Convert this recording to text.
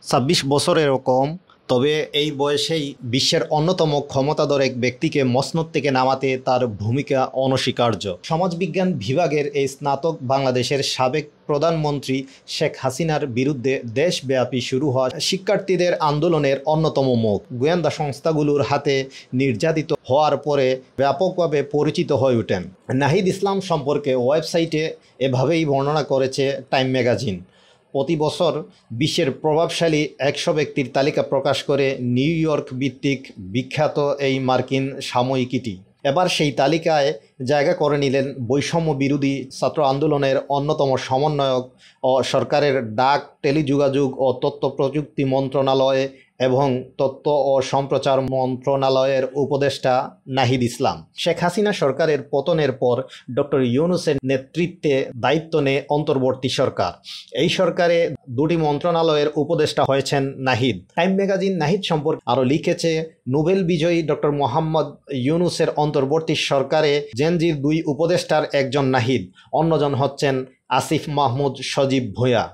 ২৬ বছরেরও কম, তবে এই বয়সেই বিশ্বের অন্যতম ক্ষমতাধর এক ব্যক্তিকে মসনদ থেকে নামাতে তার ভূমিকা অনস্বীকার্য। সমাজবিজ্ঞান বিভাগের এই স্নাতক বাংলাদেশের সাবেক প্রধানমন্ত্রী শেখ হাসিনার বিরুদ্ধে দেশব্যাপী শুরু হওয়া শিক্ষার্থীদের আন্দোলনের অন্যতম মুখ। গোয়েন্দা সংস্থাগুলোর হাতে নির্যাতিত হওয়ার পরে ব্যাপকভাবে পরিচিত হয়ে ওঠেন। নাহিদ ইসলাম সম্পর্কে ওয়েবসাইটে এভাবেই বর্ণনা করেছে টাইম ম্যাগাজিন। প্রতি বছর বিশ্বের প্রভাবশালী ১০০ ব্যক্তির তালিকা প্রকাশ করে নিউ ইয়র্ক ভিত্তিক বিখ্যাত এই মার্কিন সাময়িকীটি। এবার সেই তালিকায় জায়গা করে নিলেন বৈষম্য বিরোধী ছাত্র আন্দোলনের অন্যতম সমন্বয়ক ও সরকারের ডাক, টেলিযোগাযোগ ও তথ্য প্রযুক্তি মন্ত্রণালয় এবং তথ্য ও সম্প্রচার মন্ত্রণালয়ের উপদেষ্টা নাহিদ ইসলাম। শেখ হাসিনা সরকারের পতনের পর ডক্টর ইউনূসের নেতৃত্বে দায়িত্ব নেয় অন্তর্বর্তী সরকার। এই সরকারে দুটি মন্ত্রণালয়ের উপদেষ্টা হয়েছেন নাহিদ। টাইম ম্যাগাজিন নাহিদ সম্পর্কে আরও লিখেছে, নোবেল বিজয়ী ডক্টর মোহাম্মদ ইউনূসের অন্তর্বর্তী সরকারে জেনজির দুই উপদেষ্টার একজন নাহিদ, অন্যজন হচ্ছেন আসিফ মাহমুদ সজীব ভূঁইয়া।